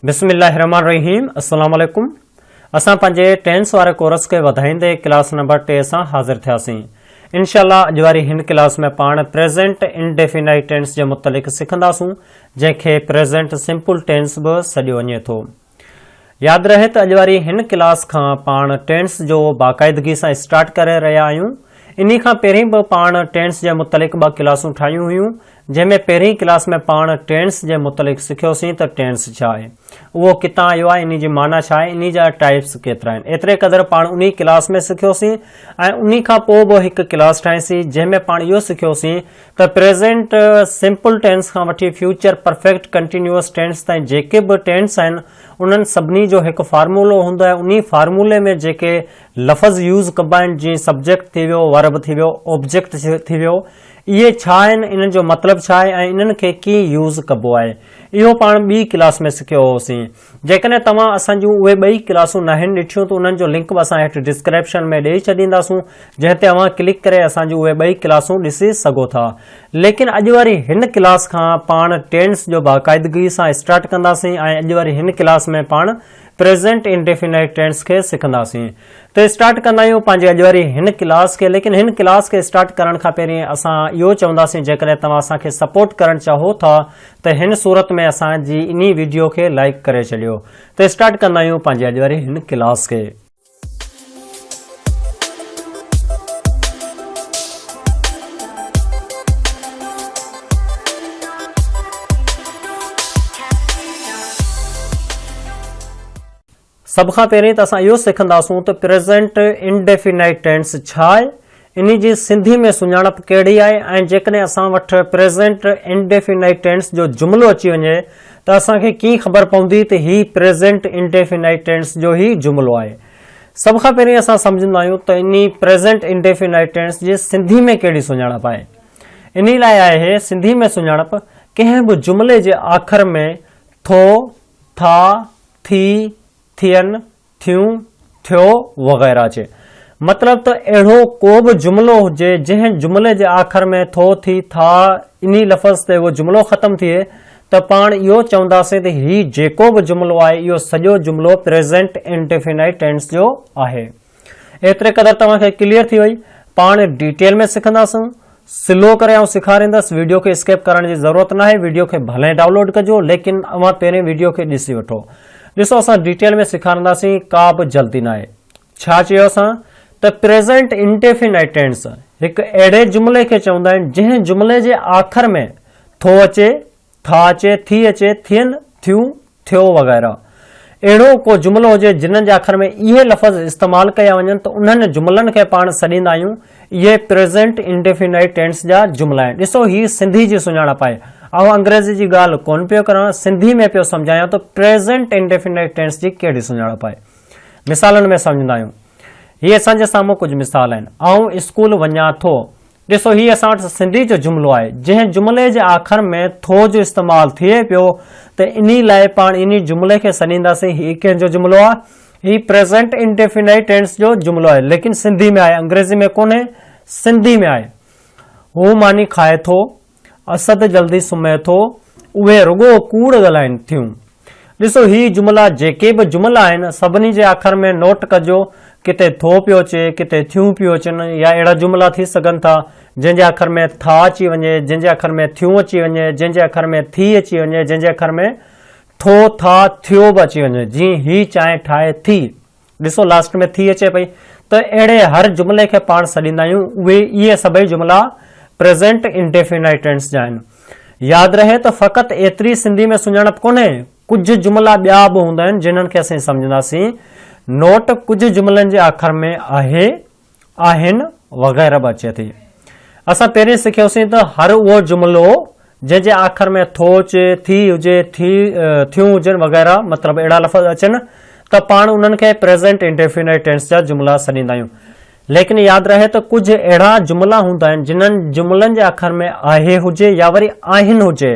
बिस्मिल्लाहिर्रहमानिर्रहीम अस्सलाम वालेकुम। असां पंहिंजे टेंस वारे कोर्स खे वधाईंदे क्लास नंबर 3 सां हाज़िर थियासीं। इंशाअल्लाह अॼु वारी हिन क्लास में पाण प्रेज़ेंट इंडेफिनाइट टेंस जे मुतलिक़ सिखंदासूं, जंहिंखे प्रेज़ेंट सिंपल टेंस बि सॾियो वञे थो। यादि रहे त अॼु वारी हिन क्लास खां पाण टेंस जो बाक़ाइदगी सां स्टार्ट करे रहिया आहियूं। इन खां पहिरीं बि पाण टेंस जे मुतलिक़ 2 क्लासूं ठाहियूं हुयूं, जंहिंमें पहिरीं क्लास में पाण टेंस जे मुतलिक़ सिखियोसीं त टेंस छा आहे, उहो किथां आयो आहे, इन जी माना छा आहे, इन जा टाइप्स केतिरा आहिनि। एतिरे क़दुरु पाण उन क्लास में सिखियोसीं ऐं उन खां पोइ बि हिकु क्लास ठाहीसीं जंहिंमें पाण इहो सिखियोसीं त प्रेज़ेंट सिंपल टेंस खां वठी फ्यूचर परफेक्ट कंटिन्यूअस टेंस ताईं जेके बि टेंस आहिनि उन्हनि सभिनी जो हिकु फार्मूलो हूंदो आहे। उन फार्मूले में जेके लफ़्ज़ यूज़ कबा आहिनि, जीअं सब्जेक्ट थी वियो, वर्ब थी वियो, ऑब्जेक्ट थी वियो, इहे छा आहिनि, इन्हनि जो मतिलबु छा आहे ऐं इन्हनि खे कीअं यूज़ कबो आहे, इहो पाण ॿी क्लास में सिखियो होसीं। जेकॾहिं तव्हां असांजूं उहे 2 क्लासूं न आहिनि ॾिठियूं त उन्हनि जो लिंक बि असां हेठि डिस्क्रिप्शन में ॾेई छॾींदासूं, जंहिं ते तव्हां क्लिक करे असांजूं उहे 2 क्लासूं ॾिसी सघो था। लेकिन अॼु वारी हिन क्लास खां पाण टेंस जो बाक़ाइदगी सां स्टार्ट कंदासीं ऐं अॼु वारी हिन क्लास में पाण प्रेज़ेंट इंडेफिनाइट टेंस खे सिखंदासीं। त स्टार्ट कंदा आहियूं पंहिंजी अॼु वारी हिन क्लास खे। लेकिन हिन क्लास खे स्टार्ट करण खां पहिरीं असां इहो चवंदासीं, जेकॾहिं तव्हां असांखे सपोर्ट करणु चाहो था त हिन सूरत में असांजी इन वीडियो खे लाइक करे छॾियो। त स्टार्ट कंदा आहियूं पंहिंजी अॼु वारी हिन क्लास खे। सभ खां पहिरीं त असां इहो सिखंदासूं त प्रेज़ेंट इंडेफिनाइट टेंस छा आहे, इन जी सिंधी में सुञाणप कहिड़ी आहे, ऐं जेकॾहिं असां वटि प्रेज़ेंट इंडेफिनाइट टेंस जो जुमिलो अची वञे त असांखे कीअं ख़बर पवंदी त ही प्रेज़ेंट इंडेफिनाइट टेंस जो ही जुमिलो आहे। सभ खां पहिरीं असां सम्झंदा आहियूं त इन प्रेज़ेंट इंडेफिनाइट टेंस जी सिंधी में कहिड़ी सुञाणप आहे। इन लाइ आहे सिंधी में सुञाणप कंहिं बि जुमिले जे आख़िर में थो, था, थी, थियनि, थियूं, थियो वग़ैरह अचे। मतिलब त अहिड़ो को बि जुमिलो हुजे जंहिं जुमिले जे आख़िर में थो, थी, था इन लफ़्ज़ ते उहो जुमिलो ख़तमु थिए त पाण इहो चवंदासीं त ही जेको बि जुमिलो आहे इहो सॼो जुमिलो प्रेज़ेंट इंडेफिनाइट टेंस जो आहे। एतिरे क़दुरु तव्हांखे क्लियर थी वई। पाण डिटेल में सिखंदासीं, स्लो करे ऐं सेखारींदसि। वीडियो खे स्किप करण जी ज़रूरत न आहे, वीडियो खे भले डाउनलोड कजो, लेकिन अव्हां पहिरें वीडियो खे ॾिसी वठो। ॾिसो, असां डिटेल में सेखारींदासीं, का बि जल्दी न आहे। छा चयो असां त प्रेज़ेंट इंडेफिनाइट टेंस हिकु अहिड़े जुमिले खे चवंदा आहिनि जंहिं जुमिले जे आख़िर में थो अचे, था अचे, थी अचे, थियनि, थियूं, थियो वग़ैरह। अहिड़ो को जुमिलो हुजे जिन्हनि जे आख़िर में इहे लफ़्ज़ इस्तेमालु कया वञनि त उन्हनि जुमिलनि खे पाण सॾींदा आहियूं इहे प्रेज़ेंट इंडेफिनाइट टेंस जा जुमिला आहिनि। ॾिसो, हीअ सिंधी जी सुञाणप आहे। ऐं अंग्रेज़ी जी ॻाल्हि कोन पियो करां, सिंधी में पियो सम्झायां त प्रेज़ेंट इंडेफिनाइट टेंस जी कहिड़ी सुञाणप आहे। मिसालनि में सम्झंदा आहियूं। हीअ असांजे साम्हूं कुझु मिसाल आहिनि। आउं स्कूल वञा थो। ॾिसो, हीअ असां वटि सिंधी जो जुमिलो आहे जंहिं जुमिले जे आख़िर में थो जो इस्तेमालु थिए पियो, त इन लाइ पाण इन जुमिले खे सॾींदासीं हीअ कंहिंजो जुमिलो आहे, हीअ प्रेज़ेंट इंडेफिनाइट टेंस जो जुमिलो आहे। लेकिन सिंधी में आहे, अंग्रेज़ी में कोन्हे, सिंधी में आहे। हू मानी खाए थो, असद जल्दी सुम्हे थो, उहे रुगो कूड़ ॻाल्हाइनि थियूं। ॾिसो, ही जुमिला जेके बि जुमिला आहिनि सभिनी जे आख़िर में नोट कजो, किथे थो पियो अचे, किथे थियूं पियो अचनि, या अहिड़ा जुमिला थी सघनि था जंहिंजे आख़िर में था अची वञे, जंहिंजे आख़िर में थियूं अची वञे, जंहिंजे आख़िर में थी अची वञे, जंहिंजे आख़िर में थो, था, थियो बि अची वञे, जीअं ही चांहि ठाहे थी। ॾिसो, लास्ट में थी अचे पई, त अहिड़े हर जुमिले खे पाण सॾींदा आहियूं इहे सभई जुमिला प्रेज़ेंट इंडेफिनाइट टेंस जा आहिनि। यादि रहे त फ़क़ति एतिरी सिंधी में सुञाणप कोन्हे, कुझु जुमिला ॿिया बि हूंदा आहिनि जिन्हनि खे असीं सम्झंदासीं। नोट कुझु जुमिलनि जे आख़िर में आहे, आहिनि वग़ैरह बि अचे थी। असां पहिरीं सिखियोसीं त हर उहो जुमिलो जंहिंजे आख़िर में थो अचे, थी हुजे, थियूं हुजनि वग़ैरह, मतिलबु अहिड़ा लफ़्ज़ अचनि त पाण उन्हनि खे प्रेज़ेंट इंडेफिनाइट टेंस जा जुमिला सॾींदा आहियूं। लेकिन यादि रहे त कुझु अहिड़ा जुमिला हूंदा आहिनि जिन्हनि जुमिलनि जे आख़िर में आहे हुजे या वरी आहिनि हुजे,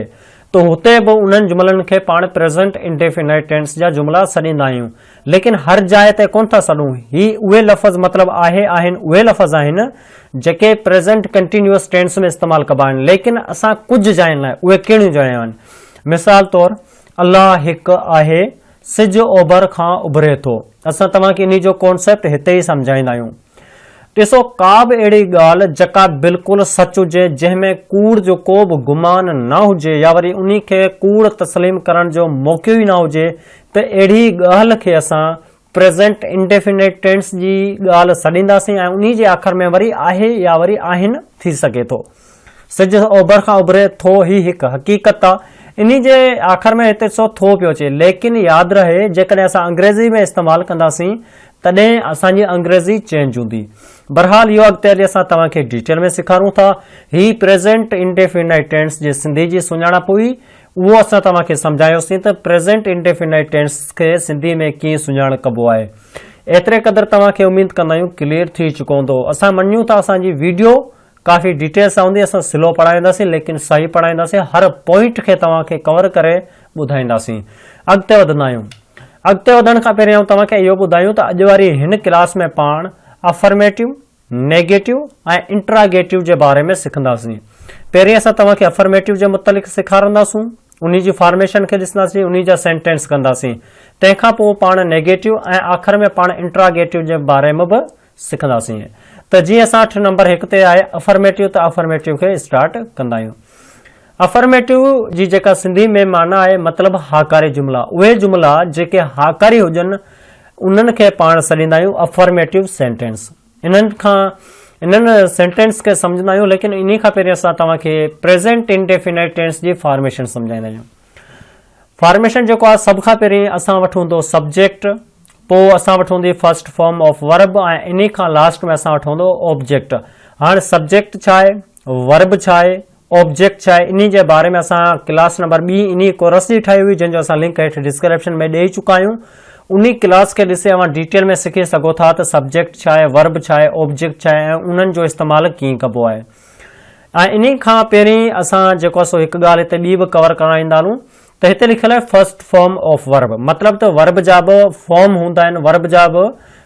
तो हुते बि उन्हनि जुमिलनि खे पाण प्रेज़ेंट इंडेफिनाइट टेंस जा जुमिला सॾींदा आहियूं। लेकिन हर जाइ ते कोन था सॾूं। ही उहे लफ़्ज़ मतिलबु आहे, आहिनि उहे लफ़्ज़ आहिनि जेके प्रेज़ेंट कंटिन्यूअस टेंस में इस्तेमालु कबा आहिनि। लेकिन असां कुझु जायुनि लाइ उहे कहिड़ियूं जायूं आहिनि। मिसाल तौरु अल्लाह हिकु आहे, सिज ओभर खां उभरे थो। असां तव्हांखे इन जो कॉन्सेप्ट हिते ई सम्झाईंदा आहियूं। ॾिसो, का बि अहिड़ी ॻाल्हि जेका बिल्कुलु सच हुजे, जंहिंमें कूड़ जो को बि गुमान न हुजे या वरी उन खे कूड़ तस्लीम करण जो मौक़ो ई न हुजे, त अहिड़ी ॻाल्हि खे असां प्रेज़ेंट इंडेफिनिट टेंस जी ॻाल्हि सॾींदासीं ऐं उन जे आख़िर में वरी आहे या वरी आहिनि थी सघे थो। सिज ओभर खां उभरे थो ही हिकु हक़ीक़त आहे। इन जे आख़िर में हिते सो थो पियो अचे, लेकिन यादि रहे जेकॾहिं असां अंग्रेज़ी में इस्तेमालु कंदासीं तॾहिं असांजी अंग्रेज़ी चेंज हूंदी। बहरहाल इहो अॻिते हली असां तव्हांखे डिटेल में सेखारूं था। ही प्रेज़ेंट इंडेफिनाइट टेंस जे सिंधी जी सुञाणप हुई, उहो असां तव्हांखे सम्झायोसीं त प्रेज़ेंट इंडेफिनाइट टेंस खे सिंधी में कीअं सुञाण कबो आहे। एतिरे क़दुरु तव्हांखे उमीद कंदा आहियूं क्लियर थी चुको हूंदो। असां मञूं था असांजी वीडियो काफ़ी डिटेल सां हूंदी, असां स्लो पढ़ाईंदासीं लेकिन सही पढ़ाईंदासीं, हर पॉइंट खे तव्हांखे कवर करे ॿुधाईंदासीं। अॻिते वधंदा आहियूं। अॻिते वधण खां पहिरियों आऊं तव्हांखे इहो ॿुधायूं त अॼु वारी हिन क्लास में पाण अफर्मेटिव, नेगेटिव ऐं इंट्रागेटिव जे बारे में सिखंदासीं। पहिरीं असां तव्हांखे अफर्मेटिव जे मुतलिक़ सेखारींदासीं, उन जी फॉर्मेशन खे ॾिसंदासीं, उन जा सेंटेंस कंदासीं। तंहिंखां पोइ पाण नेगेटिव ऐं आख़िर में पाण इंट्रागेटिव जे बारे में बि सिखंदासीं। त जीअं असां 8 नंबर 1 ते आहे अफर्मेटिव, त अफर्मेटिव खे स्टार्ट कंदा आहियूं। अफर्मेटिव जी जेका सिंधी में माना आहे मतिलबु हाकारी जुमिला। उहे जुमिला जेके हाकारी हुजनि उन्हनि खे पाण सॾींदा आहियूं अफर्मेटिव सेंटेंस। इन्हनि सेंटेंस खे सम्झंदा आहियूं, लेकिन इन खां पहिरीं असां तव्हांखे प्रेज़ेंट इंडेफिनाइट टेंस जी फॉर्मेशन सम्झाईंदा आहियूं। फॉर्मेशन जेको आहे सभ खां पहिरीं असां वटि हूंदो सब्जेक्ट, पोइ असां वटि हूंदी फर्स्ट फॉर्म ऑफ वर्ब ऐं इन खां लास्ट में असां वटि हूंदो ऑब्जेक्ट। हाणे सब्जेक्ट छा आहे, वर्ब छा आहे, ऑब्जेक्ट छा आहे, इन जे बारे में असां क्लास नंबर 2 इन कोर्स जी ठाही हुई, जंहिंजो असां लिंक हेठि डिस्क्रिप्शन में ॾेई चुका आहियूं। उन क्लास खे ॾिसे अवां डिटेल में सिखी सघो था त सब्जेक्ट छा आहे, वर्ब छा आहे, ऑब्जेक्ट छा आहे ऐं उन्हनि जो इस्तेमालु कीअं कबो आहे। ऐं इन खां पहिरीं असां जेको आहे सो हिकु ॻाल्हि हिते ॿी बि कवर कराईंदा हलूं त हिते लिखियलु आहे फर्स्ट फॉर्म ऑफ वर्ब, मतिलबु त वर्ब जा बि फॉर्म हूंदा आहिनि, वर्ब जा बि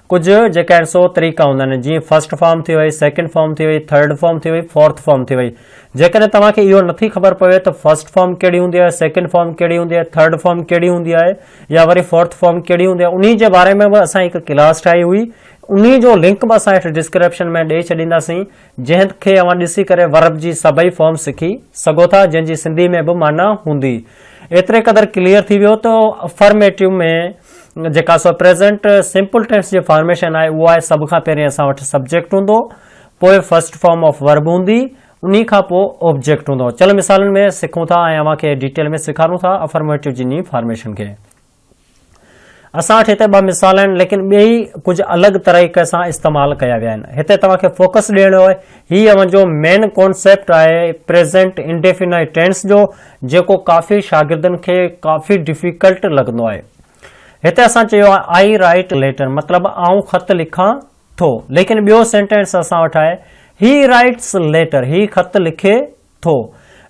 कुझु जेके आहिनि सो तरीक़ा हूंदा आहिनि। जीअं फर्स्ट फॉर्म थी वई, सेकंड फॉर्म थी वई, थर्ड फॉर्म थी वई, फोर्थ फॉर्म थी वई। जेकॾहिं तव्हांखे इहो नथी ख़बर पवे त फर्स्ट फॉर्म कहिड़ी हूंदी आहे, सेकंड फॉर्म कहिड़ी हूंदी आहे, थर्ड फॉर्म कहिड़ी हूंदी आहे या वरी फोर्थ फॉर्म कहिड़ी हूंदी आहे, उन जे बारे में बि असां हिकु क्लास ठाही हुई। उन जो लिंक बि असां हेठि डिस्क्रिप्शन में ॾेई छॾींदासीं, जंहिंखे अवां ॾिसी करे वर्ब जी सभई फॉर्म सिखी सघो था, जंहिंजी सिंधी में बि माना हूंदी। एतिरे क़दुरु क्लियर थी वियो त अफर्मेटिव में जेका सो प्रेज़ेंट सिंपल टेंस जी फॉर्मेशन आहे उहा आहे सभ खां पहिरीं असां वटि सब्जेक्ट हूंदो, पोइ फर्स्ट फॉर्म ऑफ वर्ब हूंदी, उन खां पोइ ऑब्जेक्ट हूंदो। चलो मिसालनि में सिखूं था ऐं अव्हांखे डिटेल में सेखारूं था अफर्मेटिव जी फॉर्मेशन खे। असां वटि हिते 2 मिसाल आहिनि, लेकिन ॿई कुझु अलॻि तरीक़े सां इस्तेमालु कया विया आहिनि। हिते तव्हांखे फोकस ॾियणो आहे, हीउ अवंजो मेन कॉन्सेप्ट आहे प्रेज़ेंट इंडेफिनाइट टेंस जो, जेको काफ़ी शागिर्दनि खे काफ़ी डिफिकल्ट लॻंदो आहे। हिते असां चयो आहे आई राइट लेटर, मतिलबु आऊं ख़त लिखां थो, लेकिन ॿियो सेंटेंस असां वटि आहे ही राइट्स लेटर, ही ख़त लिखे थो।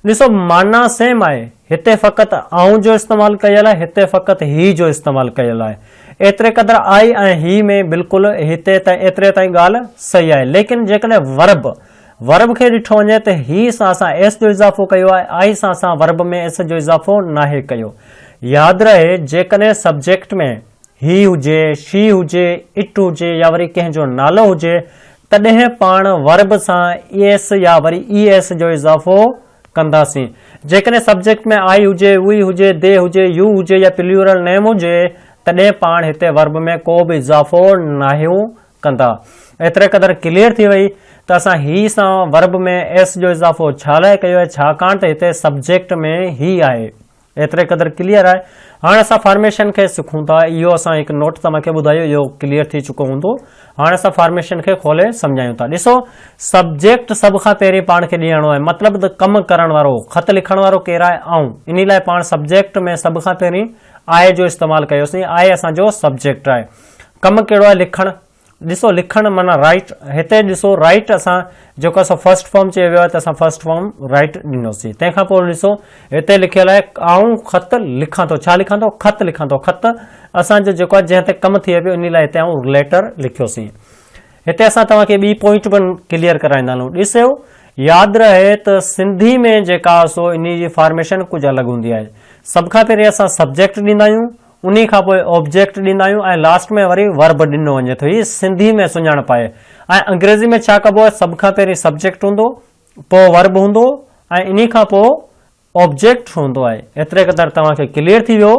ॾिसो माना सेम आहे, हिते फ़क़ति आऊं जो इस्तेमालु कयल आहे, हिते फ़क़ति ही जो इस्तेमालु कयल आहे। एतिरे क़दुरु आई ऐं ही में बिल्कुलु हिते ताईं एतिरे ताईं ॻाल्हि सही आहे, लेकिन जेकॾहिं वर्ब खे ॾिठो वञे त ही सां असां एस जो इज़ाफ़ो कयो आहे, आई सां असां वर्ब में एस जो इज़ाफ़ो नाहे कयो। यादि रहे जेकॾहिं सब्जेक्ट में ही हुजे, शी हुजे, इट हुजे या वरी कंहिंजो नालो हुजे, तॾहिं पाण वर्ब सां एस या वरी ई एस जो इज़ाफ़ो कंदासीं। जेकॾहिं सब्जेक्ट में आई हुजे, वी हुजे, दे हुजे, यू हुजे या प्लूरल नेम हुजे, तॾहिं पाण हिते वर्ब में को बि इज़ाफ़ो नाहियूं कंदा। एतिरे क़दुरु क्लियर थी वई त असां ही सां वर्ब में एस जो इज़ाफ़ो छा लाइ कयो आहे, छाकाणि त हिते सब्जेक्ट में ही आहे। एतिरे क़दुरु क्लियर आहे। हाणे असां फॉर्मेशन खे सिखूं था, इहो असां हिकु नोट तव्हांखे ॿुधायो, इहो क्लियर थी चुको हूंदो। हाणे असां फॉर्मेशन खे खोले सम्झायूं था। ॾिसो सब्जेक्ट सभ खां पहिरीं पाण खे ॾियणो आहे, मतिलबु त कमु करण वारो, ख़त लिखण वारो केरु आहे, आऊं। इन लाइ पाण सब्जेक्ट में सभ खां पहिरीं आए जो इस्तेमालु कयोसीं। आए असांजो सब्जेक्ट आहे। कमु कहिड़ो आहे, लिखणु। ॾिसो लिखणु माना राइट, हिते ॾिसो राइट असां जेको असां फर्स्ट फॉर्म चयो वियो आहे त असां फर्स्ट फॉर्म राइट ॾिनोसीं। तंहिंखां पोइ ॾिसो हिते लिखियलु आहे आऊं ख़त लिखां थो, छा लिखां थो, ख़त लिखां थो। ख़त असांजो जेको आहे जंहिं ते कमु थिए पियो, इन लाइ हिते आऊं लेटर लिखियोसीं। हिते असां तव्हांखे ॿी पॉइंट बि क्लियर कराईंदा हलूं। ॾिसो यादि रहे त सिंधी में जेका सो इन जी फॉर्मेशन कुझु अलॻि हूंदी आहे। सभ खां पहिरीं असां सब्जेक्ट ॾींदा आहियूं, उन खां पोइ ऑब्जेक्ट ॾींदा आहियूं ऐं लास्ट में वरी वर्ब ॾिनो वञे थो। हीअ सिंधी में सुञाणप आहे। ऐं अंग्रेज़ी में छा कबो आहे, सभ खां पहिरीं सब्जेक्ट हूंदो, पोइ वर्ब हूंदो ऐं इन खां पोइ ऑब्जेक्ट हूंदो आहे। एतिरे क़दुरु तव्हांखे क्लियर थी वियो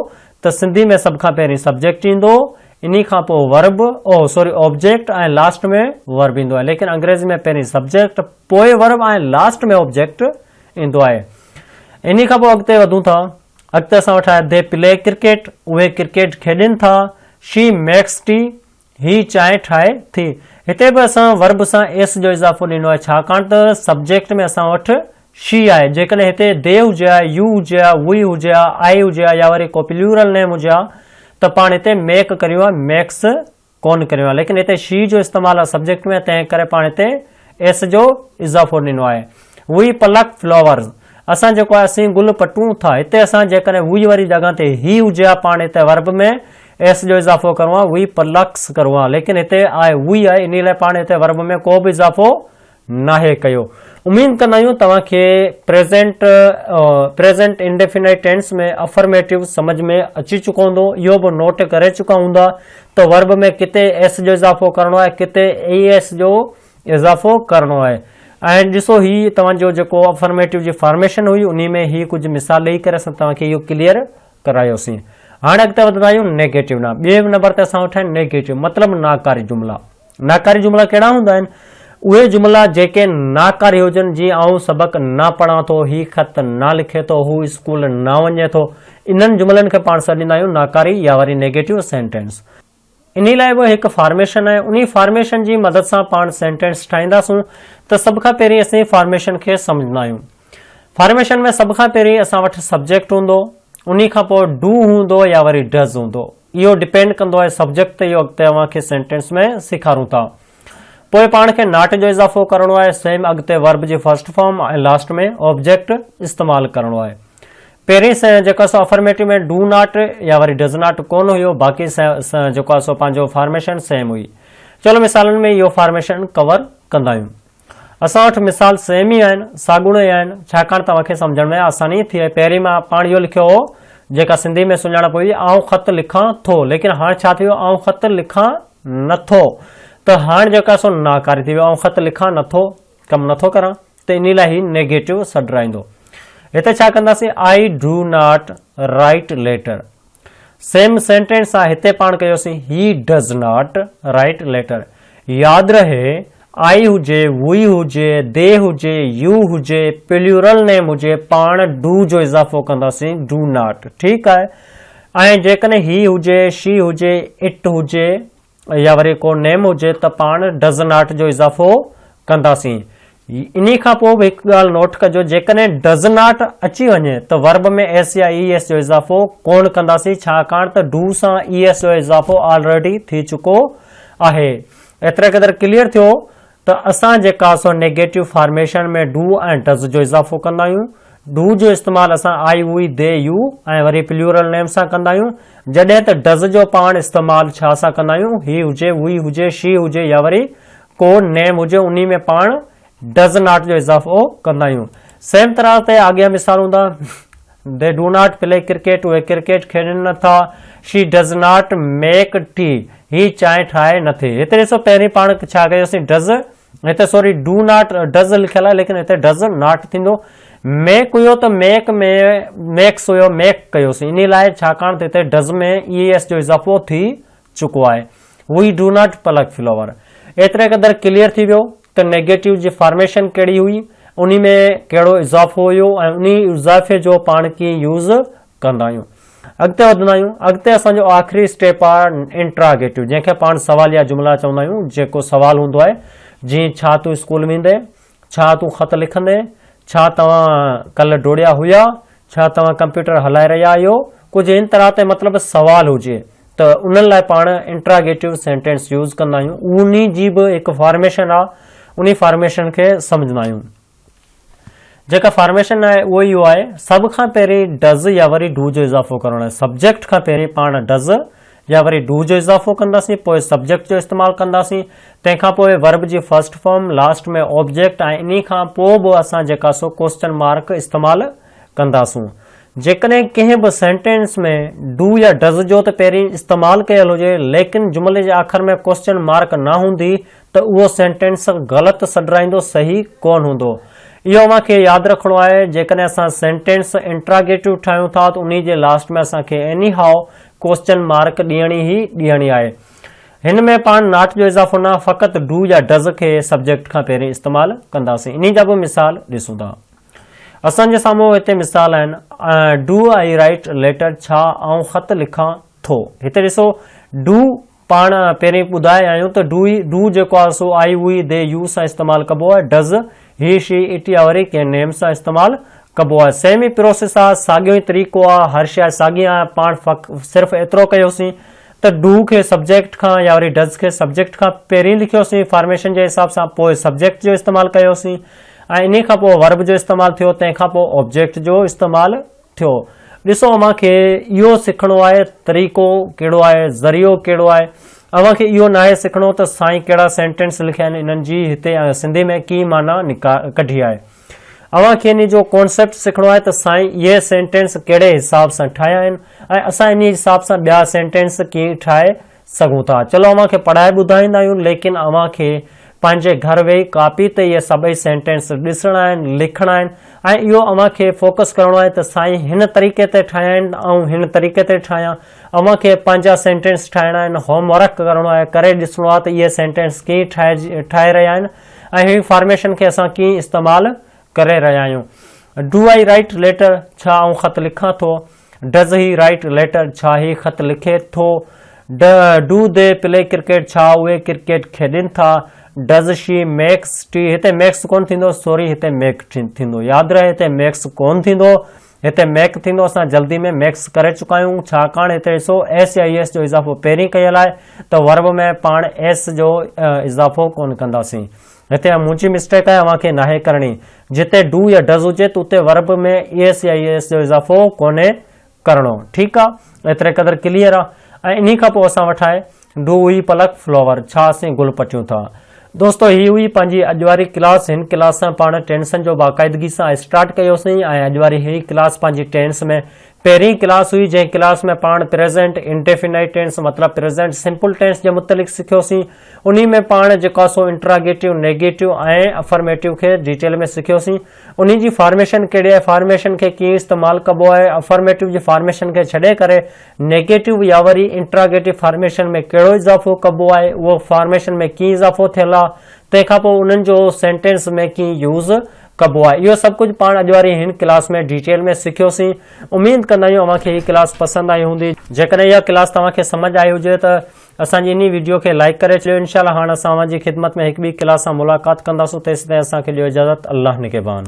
त सिंधी में सभ खां पहिरीं सब्जेक्ट ईंदो, इन खां पोइ वर्ब ऑब्जेक्ट ऐं लास्ट में वर्ब ईंदो आहे। लेकिन अंग्रेज़ी में पहिरीं सब्जेक्ट, पोइ वर्ब ऐं लास्ट में ऑब्जेक्ट ईंदो आहे। इन खां पोइ अॻिते वधूं था। अॻिते असां वटि आहे दे प्ले क्रिकेट, उहे क्रिकेट खेॾनि था। शी मेक्स टी, ही चांहि ठाहे थी। हिते बि असां वर्ब सां एस जो इज़ाफ़ो ॾिनो आहे, छाकाणि त सब्जेक्ट में असां वटि शी आहे। जेकॾहिं हिते दे हुजे हा, यू हुजे हा, वी हुजे हा, आई हुजे हा या वरी को प्लूरल नेम हुजे हा त पाण हिते मेक करियो आहे, मेक्स कोन करियो आहे। लेकिन हिते शी जो इस्तेमालु आहे सब्जेक्ट में, तंहिं करे पाण हिते एस जो इज़ाफ़ो ॾिनो आहे। वी प्लक फ्लावर्स, असां जेको आहे असीं गुल पटूं था। हिते असां जेकॾहिं वी वारी जॻह ते ही हुजे हा, पाण हिते वर्ब में एस जो इज़ाफ़ो करिणो आहे, वी प्लक्स करिणो आहे। लेकिन हिते आहे वी आहे, इन लाइ पाण हिते वर्ब में को बि इज़ाफ़ो नाहे कयो। उमीद कंदा आहियूं तव्हांखे प्रेज़ेंट इंडेफिनाइट टेंस में अफर्मेटिव समझ में अची चुको हूंदो। इहो बि नोट करे चुका हूंदा त वर्ब में किथे एस जो इज़ाफ़ो करिणो आहे, किथे ए एस जो इज़ाफ़ो करिणो आहे। ऐं ॾिसो ही तव्हांजो जेको अफर्मेटिव जी फॉर्मेशन हुई, उन में ही कुझु मिसाल ॾेई करे असां तव्हांखे इहो क्लियर करायोसीं। हाणे अॻिते वधंदा आहियूं नेगेटिव ॾांहुं। ॿिए नंबर ते असां वटि आहिनि नेगेटिव, मतिलबु नाकारी जुमिला। नाकारी जुमिला कहिड़ा हूंदा आहिनि? उहे जुमिला जेके नाकारी हुजनि, जीअं आऊं सबक़ न पढ़ां थो, ही ख़त न लिखे थो, हू स्कूल न वञे थो। इन्हनि जुमिलनि खे पाण सॾींदा आहियूं नाकारी या वरी नेगेटिव सेंटेंस। इन लाइ बि हिकु फॉर्मेशन आहे, उन फॉर्मेशन जी मदद सां पाण सेंटेंस ठाहींदासूं। त सभ खां पहिरीं असीं फॉर्मेशन खे सम्झंदा आहियूं। फॉर्मेशन में सभ खां पहिरीं असां वटि सब्जेक्ट हूंदो, उन खां पोइ डू हूंदो या वरी डज़ हूंदो। इहो डिपेंड कंदो आहे सब्जेक्ट ते। इहो अॻिते तव्हांखे सेंटेंस में सेखारूं था। पोइ पाण खे नॉट जो इज़ाफ़ो करिणो आहे, सेम अॻिते वर्ब जी फर्स्ट फॉर्म ऐं लास्ट में ऑब्जेक्ट इस्तेमालु करिणो आहे। पहिरीं जेको असां अफर्मेटिव में डू नॉट या वरी डज़ नॉट कोन हुयो, बाक़ी जेको आहे सो पंहिंजो फॉर्मेशन सेम हुई। चलो मिसालनि में इहो फॉर्मेशन कवर कंदा आहियूं। असां वटि मिसाल सेम ई आहिनि, साॻुण ई आहिनि, छाकाणि तव्हांखे सम्झण में आसानी थी आहे। पहिरीं मां पाण इहो लिखियो हो, जेका सिंधी में सुञाणप हुई, आऊं ख़त लिखां थो। लेकिन हाणे छा थियो, आऊं ख़त लिखां नथो। त हाणे जेका सो नाकारी थी वियो, आऊं ख़त लिखां नथो, कमु नथो करां, त इन लाइ ही नेगेटिव सॾाईंदो। हिते छा कंदासीं, I do not write letter. Same sentence आहे, हिते पाण कयोसीं he does not write letter. यादि रहे आई हुजे, वी हुजे, दे हुजे, यू हुजे, प्लूरल नेम हुजे, पाण डू जो इज़ाफ़ो कंदासीं, डू नॉट। ठीकु आहे। ऐं जेकॾहिं ही हुजे, शी हुजे, इट हुजे या वरी को नेम हुजे त पाण डज़ नॉट जो इज़ाफ़ो कंदासीं। इन खां पोइ बि हिकु ॻाल्हि नोट कजो, जेकॾहिं डज़ नॉट अची वञे त वर्ब में एस या ई एस जो इज़ाफ़ो कोन कंदासीं, छाकाणि त डू सां ई एस जो इज़ाफ़ो ऑलरेडी थी चुको आहे। एतिरे क़दुरु क्लियर थियो त असां जेका सो नेगेटिव फॉर्मेशन में डू ऐं डज़ जो इज़ाफ़ो कंदा आहियूं। डू जो इस्तेमालु असां आई, वी, दे, यू ऐं वरी प्लूरल नेम सां कंदा आहियूं। जॾहिं त डज़ जो पाण इस्तेमालु छा सां कंदा आहियूं, ही हुजे, वी हुजे, शी हुजे या वरी को नेम हुजे, उन में पाण डज़ नॉट जो इज़ाफ़ो कंदा आहियूं। सेम तरह ते अॻियां मिसाल हूंदा, they do not play cricket, उहे क्रिकेट खेॾनि नथा। She does not make tea, ही चांहि ठाहे नथी। हिते ॾिसो पहिरीं पाण छा कयोसीं, डज़, हिते सॉरी डू नॉट डज़ लिखियल आहे, लेकिन हिते डज़ नॉट थींदो। मेक हुयो त मेक में मेक्स हुयो, मेक कयोसीं। इन लाइ छाकाणि त हिते डज़ में ई एस जो इज़ाफ़ो थी चुको आहे। We do not pluck flower. एतिरे क़दुरु क्लियर थी वियो त नेगेटिव जी फॉर्मेशन कहिड़ी हुई, उन में कहिड़ो इज़ाफ़ो हुयो ऐं उन इज़ाफ़े जो पाण कीअं यूज़ कंदा आहियूं। अॻिते वधंदा आहियूं। अॻिते असांजो आख़िरी स्टेप आहे इंट्रागेटिव, जंहिंखे पाण सवालिया जुमिला चवंदा आहियूं। जेको सवाल हूंदो आहे, जीअं छा तूं स्कूल वेंदे, छा तूं ख़त लिखंदे, छा तव्हां कल्ह डोड़िया हुया, छा तव्हां कंप्यूटर हलाए रहिया आहियो, कुझु इन तरह ते मतिलबु सवाल हुजे त उन्हनि लाइ पाण इंट्रागेटिव सेंटेंस यूज़ कंदा आहियूं। उन जी बि हिकु फॉर्मेशन आहे, उन फॉर्मेशन खे सम्झंदा आहियूं। जेका फॉर्मेशन आहे उहो इहो आहे, सभ खां पहिरीं डज़ या वरी डू जो इज़ाफ़ो करणो आहे। सब्जेक्ट खां पहिरीं पाण डज़ या वरी डू जो इज़ाफ़ो कंदासीं, पोइ सब्जेक्ट जो इस्तेमालु कंदासीं, तंहिंखां पोइ वर्ब जी फर्स्ट फॉर्म, लास्ट में ऑब्जेक्ट, ऐं इन खां पोइ बि असां जेका सो क्वेश्चन मार्क इस्तेमालु कंदासूं। जेकॾहिं कंहिं बि सेंटेंस में डू या डज़ जो त पहिरीं इस्तेमालु कयल हुजे लेकिन जुमिले जे आख़िर में क्वेश्चन मार्क न हूंदी त उहो सेंटेंस ग़लति सॾराईंदो, सही कोन हूंदो। इहो असांखे यादि रखिणो आहे। जेकॾहिं असां सेंटेंस इंट्रागेटिव ठाहियूं था त उन जे लास्ट में असांखे एनी हाउ क्वेश्चन मार्क ॾियणी ई ॾियणी आहे। हिन में पाण नॉट जो इज़ाफ़ो न, फ़क़ति डू या डज़ खे सब्जेक्ट खां पहिरीं इस्तेमालु कंदासीं। इन जा बि मिसाल ॾिसूं था। असांजे साम्हूं हिते मिसाल आहिनि। डू आई राइट लेटर, छा आउं ख़त लिखां थो। हिते ॾिसो डू पाण पहिरीं ॿुधाया आहियूं त डू जेको आहे सो आई हुई दे यू सां इस्तेमालु कबो आहे। डज़ ही शी इट या वरी कंहिं नेम सां इस्तेमालु कबो आहे। सेम ई प्रोसेस आहे, साॻियो ई तरीक़ो आहे, हर शइ साॻी आहे। पाण सिर्फ़ु एतिरो कयोसीं त डू खे सब्जेक्ट खां या वरी डज़ खे सब्जेक्ट खां पहिरीं लिखियोसीं फॉर्मेशन जे हिसाब सां, पोइ सब्जेक्ट जो इस्तेमालु कयोसीं ऐं इन खां पोइ वर्ब जो इस्तेमालु थियो, तंहिंखां पोइ ऑब्जेक्ट जो इस्तेमालु थियो। ॾिसो अव्हांखे इहो सिखणो आहे तरीक़ो कहिड़ो आहे, ज़रियो कहिड़ो आहे। अव्हांखे इहो नाहे सिखणो त साईं कहिड़ा सेंटेंस लिखिया आहिनि, इन्हनि जी हिते सिंधी में की माना कढी आहे। अव्हांखे इन जो कॉन्सेप्ट सिखणो आहे त साईं इहे सेंटेंस कहिड़े हिसाब सां ठाहिया आहिनि ऐं असां इन हिसाब सां ॿिया सेंटेंस कीअं ठाहे सघूं था। चलो अव्हांखे पढ़ाए ॿुधाईंदा आहियूं, लेकिन अव्हांखे पंहिंजे घर वेही कापी ते इहे सभई सेंटेंस ॾिसणा आहिनि, लिखणा आहिनि ऐं इहो अव्हांखे फोकस करिणो आहे त साईं हिन तरीक़े ते ठाहिया आहिनि ऐं हिन तरीक़े ते ठाहियां। अव्हांखे पंहिंजा सेंटेंस ठाहिणा आहिनि, होमवर्क करिणो आहे, करे ॾिसणो आहे त इहे सेंटेंस कीअं ठाहे रहिया आहिनि ऐं हीअ फॉर्मेशन खे असां कीअं इस्तेमालु करे रहिया आहियूं। डू आई राइट लेटर, छा आउं ख़त लिखां थो। डज़ ही राइट लेटर, छा ही ख़त लिखे थो। डू दे प्ले क्रिकेट, छा उहे क्रिकेट खेॾनि था। डज़ शी मेक्स टी, हिते मेक्स कोन थींदो, सॉरी हिते मेक थींदो, यादि रहे हिते मेक्स कोन थींदो, हिते मेक थींदो। असां जल्दी में मेक्स करे चुका आहियूं, छाकाणि हिते ॾिसो एस या एस जो इज़ाफ़ो पहिरीं कयल आहे त वर्ब में पाण एस जो इज़ाफ़ो कोन कंदासीं। हिते मुंहिंजी मिस्टेक आहे, अव्हांखे नाहे करणी। जिते डू या डज़ हुजे त उते वर्ब में एस या एस जो इज़ाफ़ो कोन्हे करणो। ठीकु आहे, एतिरे क़दुरु क्लियर आहे। ऐं इन खां पोइ असां वटि आहे डू हुई पलक फ्लावर, छा असीं गुल पटियूं था। दोस्तो ही हुई पंहिंजी अॼु वारी क्लास। हिन क्लास सां पाण टेंसन जो बाक़ाइदगी सां स्टार्ट कयोसीं ऐं अॼु वारी ही क्लास पंहिंजी टेंस में पहिरीं क्लास हुई, जंहिं क्लास में पाण प्रेज़ेंट इंडेफिनाइट टेंस मतिलबु प्रेज़ेंट सिंपल टेंस जे मुतलिक़ सिखियोसीं। उन में पाण जेका सो इंट्रागेटिव, नेगेटिव ऐं अफर्मेटिव खे डिटेल में सिखियोसीं। उन जी फॉर्मेशन कहिड़ी आहे, फॉर्मेशन खे कीअं इस्तेमालु कबो आहे, अफर्मेटिव जी फॉर्मेशन खे छॾे करे नेगेटिव या वरी इंट्रागेटिव फॉर्मेशन में कहिड़ो इज़ाफ़ो कबो आहे, उहो फॉर्मेशन में कीअं इज़ाफ़ो थियल आहे, तंहिंखां पोइ उन्हनि जो सेंटेंस में कीअं यूज़ कबो आहे। इहो सभु कुझु पाण अॼु वारी हिन क्लास में डिटेल में सिखियोसीं। उमेद कंदा आहियूं अव्हांखे हीअ क्लास पसंदि आई हूंदी। जेकॾहिं इहा क्लास तव्हांखे सम्झ आई हुजे त असांजी इन वीडियो खे लाइक करे छॾियो। इंशाअल्लाह हाणे असां अव्हांजी ख़िदमत में हिकु ॿी क्लास सां मुलाक़ात कंदासीं। तेसिताईं असांखे ॾियो इजाज़त। अल्लाह निगहबान।